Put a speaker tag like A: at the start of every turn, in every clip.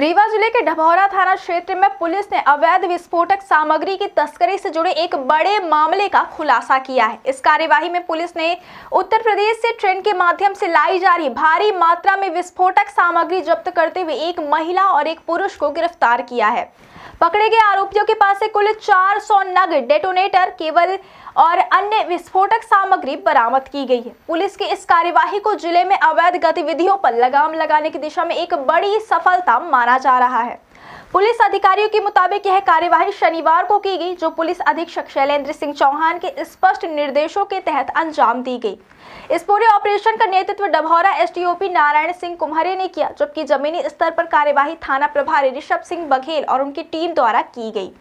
A: रीवा जिले के ढभौरा थाना क्षेत्र में पुलिस ने अवैध विस्फोटक सामग्री की तस्करी से जुड़े एक बड़े मामले का खुलासा किया है। इस कार्यवाही में पुलिस ने उत्तर प्रदेश से ट्रेन के माध्यम से लाई जा रही भारी मात्रा में विस्फोटक सामग्री जब्त करते हुए एक महिला और एक पुरुष को गिरफ्तार किया है। पकड़े गए आरोपियों के पास से कुल 400 नग डेटोनेटर, केबल और अन्य विस्फोटक सामग्री बरामद की गई है। पुलिस की इस कार्यवाही को जिले में अवैध गतिविधियों पर लगाम लगाने की दिशा में एक बड़ी सफलता माना जा रहा है। पुलिस अधिकारियों के मुताबिक यह कार्यवाही शनिवार को की गई, जो पुलिस अधीक्षक शैलेंद्र सिंह चौहान के स्पष्ट निर्देशों के तहत अंजाम दी गई। इस पूरे ऑपरेशन का नेतृत्व डभौरा एसडीओपी नारायण सिंह कुम्हरे ने किया, जबकि जमीनी स्तर पर कार्यवाही थाना प्रभारी ऋषभ सिंह बघेल और उनकी टीम द्वारा की गई।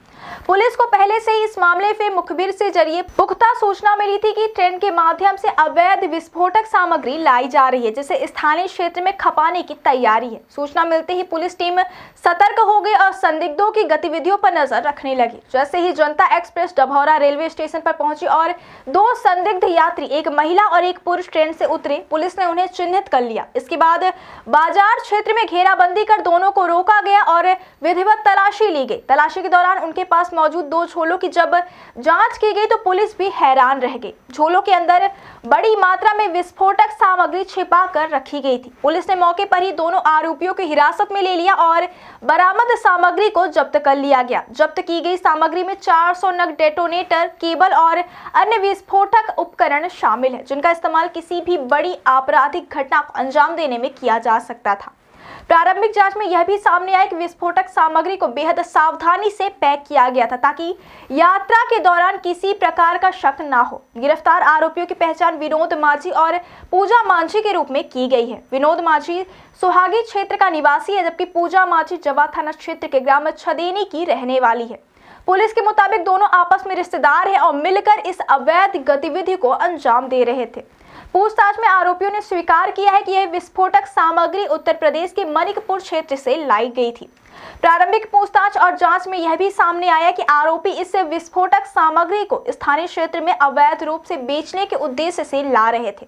A: पुलिस को पहले से ही इस मामले में मुखबिर से जरिए पुख्ता सूचना मिली थी कि ट्रेन के माध्यम से अवैध विस्फोटक सामग्री लाई जा रही है, जिसे स्थानीय क्षेत्र में खपाने की तैयारी है। सूचना मिलते ही पुलिस टीम सतर्क हो गई और संदिग्धों की गतिविधियों पर नजर रखने लगी। जैसे ही जनता एक्सप्रेस डभौरा रेलवे स्टेशन पर पहुंची और 2 संदिग्ध यात्री, एक महिला और एक पुरुष, ट्रेन से उतरे, पुलिस ने उन्हें चिन्हित कर लिया। इसके बाद बाजार क्षेत्र में घेराबंदी कर दोनों को रोका गया और विधिवत तलाशी ली गई। तलाशी के दौरान उनके पास मौजूद 2 झोलों की जब जांच की गई तो पुलिस भी हैरान रह गई। झोलों के अंदर बड़ी मात्रा में विस्फोटक सामग्री छिपा कर रखी गई थी। पुलिस ने मौके पर ही दोनों आरोपियों को हिरासत में ले लिया और बरामद सामग्री को जब्त कर लिया गया। जब्त की गई सामग्री में 400 नग डेटोनेटर, केबल और अन्य विस्फोटक उपकरण शामिल है, जिनका इस्तेमाल किसी भी बड़ी आपराधिक घटना को अंजाम देने में किया जा सकता था। प्रारंभिक जांच में यह भी सामने आया कि विस्फोटक सामग्री को बेहद सावधानी से पैक किया गया था, ताकि यात्रा के दौरान किसी प्रकार का शक ना हो। गिरफ्तार आरोपियों की पहचान विनोद माझी और पूजा मांझी के रूप में की गई है। विनोद माझी सुहागी क्षेत्र का निवासी है, जबकि पूजा मांझी जवा थाना क्षेत्र के ग्राम छदेनी की रहने वाली है। पुलिस के मुताबिक दोनों आपस में रिश्तेदार हैं और मिलकर इस अवैध गतिविधि को अंजाम दे रहे थे। पूछताछ में आरोपियों ने स्वीकार किया है कि यह विस्फोटक सामग्री उत्तर प्रदेश के मनिकपुर क्षेत्र से लाई गई थी। प्रारंभिक पूछताछ और जांच में यह भी सामने आया कि आरोपी इस विस्फोटक सामग्री को स्थानीय क्षेत्र में अवैध रूप से बेचने के उद्देश्य से ला रहे थे।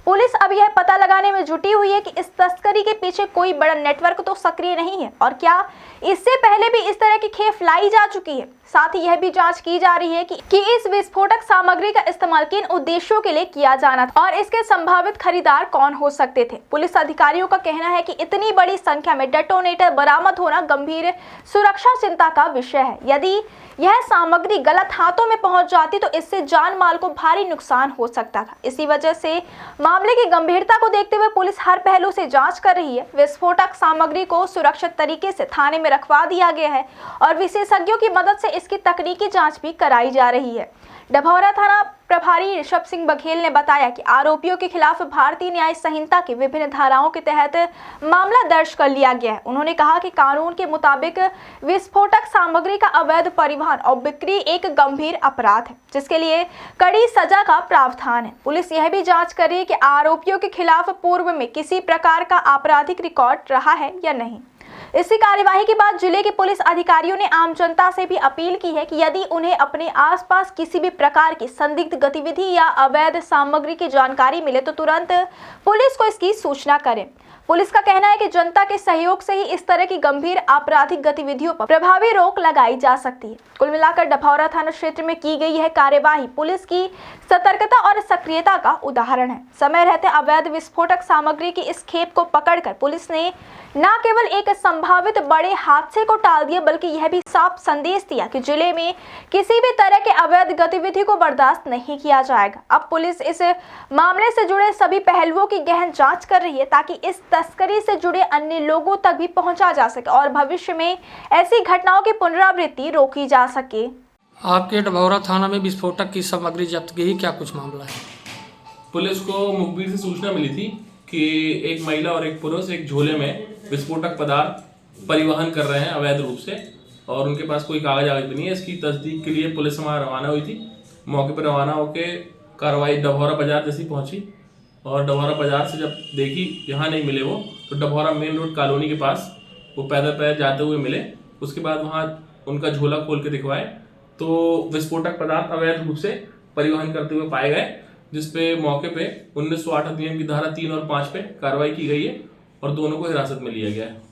A: पुलिस अब यह पता लगाने में जुटी हुई है कि इस तस्करी के पीछे कोई बड़ा नेटवर्क तो सक्रिय नहीं है और क्या इससे पहले भी इस तरह की खेप लाई जा चुकी है। साथ ही यह भी जांच की जा रही है कि इस विस्फोटक सामग्री का इस्तेमाल किन उद्देश्यों के लिए किया जाना था और इसके संभावित खरीदार कौन हो सकते थे। पुलिस अधिकारियों का कहना है कि इतनी बड़ी संख्या में डेटोनेटर बरामद होना गंभीर सुरक्षा चिंता का विषय है। यदि यह सामग्री गलत हाथों में पहुंच जाती तो इससे जान माल को भारी नुकसान हो सकता था। इसी वजह से मामले की गंभीरता को देखते हुए पुलिस हर पहलू से जांच कर रही है। विस्फोटक सामग्री को सुरक्षित तरीके से थाने में रखवा दिया गया है और विशेषज्ञों की मदद से इसकी तकनीकी जांच भी कराई जा रही है। डभौरा थाना प्रभारी ऋषभ सिंह बघेल ने बताया कि आरोपियों के खिलाफ भारतीय न्याय संहिता की विभिन्न धाराओं के तहत मामला दर्ज कर लिया गया है। उन्होंने कहा कि कानून के मुताबिक विस्फोटक सामग्री का अवैध परिवहन और बिक्री एक गंभीर अपराध है, जिसके लिए कड़ी सजा का प्रावधान है। पुलिस यह भी जांच कर रही है कि आरोपियों के खिलाफ पूर्व में किसी प्रकार का आपराधिक रिकॉर्ड रहा है या नहीं। इसी कार्यवाही के बाद जिले के पुलिस अधिकारियों ने आम जनता से भी अपील की है कि यदि उन्हें अपने आसपास किसी भी प्रकार की संदिग्ध गतिविधि या अवैध सामग्री की जानकारी मिले तो तुरंत पुलिस को इसकी सूचना करें। पुलिस का कहना है कि जनता के सहयोग से ही इस तरह की गंभीर आपराधिक गतिविधियों पर प्रभावी रोक लगाई जा सकती है। कुल मिलाकर डभौरा थाना क्षेत्र में की गई यह कार्यवाही पुलिस की सतर्कता और सक्रियता का उदाहरण है। समय रहते अवैध विस्फोटक सामग्री की इस खेप को पकड़कर पुलिस ने न केवल एक संभावित बड़े हादसे को टाल दिया, बल्कि यह भी साफ संदेश दिया कि जिले में किसी भी तरह के अवैध गतिविधि को बर्दाश्त नहीं किया जाएगा। अब पुलिस इस मामले से जुड़े सभी पहलुओं की गहन जांच कर रही है, ताकि इस तस्करी से जुड़े अन्य लोगों तक भी पहुंचा जा सके और भविष्य में ऐसी घटनाओं की पुनरावृत्ति रोकी जा सके।
B: आपके डभौरा थाना में विस्फोटक की सामग्री जब्त की, क्या कुछ मामला है?
C: पुलिस को मुखबिर से सूचना मिली थी कि एक महिला और एक पुरुष एक झोले में विस्फोटक पदार्थ परिवहन कर रहे हैं अवैध रूप से, और उनके पास कोई कागज भी नहीं है। इसकी तस्दीक के लिए पुलिस वहाँ रवाना हुई थी। मौके पर रवाना होकर कार्रवाई डभौरा बाजार जैसी पहुंची और डभौरा बाजार से जब देखी यहाँ नहीं मिले वो, तो डभौरा मेन रोड कॉलोनी के पास वो पैदल जाते हुए मिले। उसके बाद वहाँ उनका झोला खोल के दिखवाए तो विस्फोटक पदार्थ अवैध रूप से परिवहन करते हुए पाए गए, जिसपे मौके पे 1908 अधिनियम की धारा 3 और 5 पे कार्रवाई की गई है और दोनों को हिरासत में लिया गया है।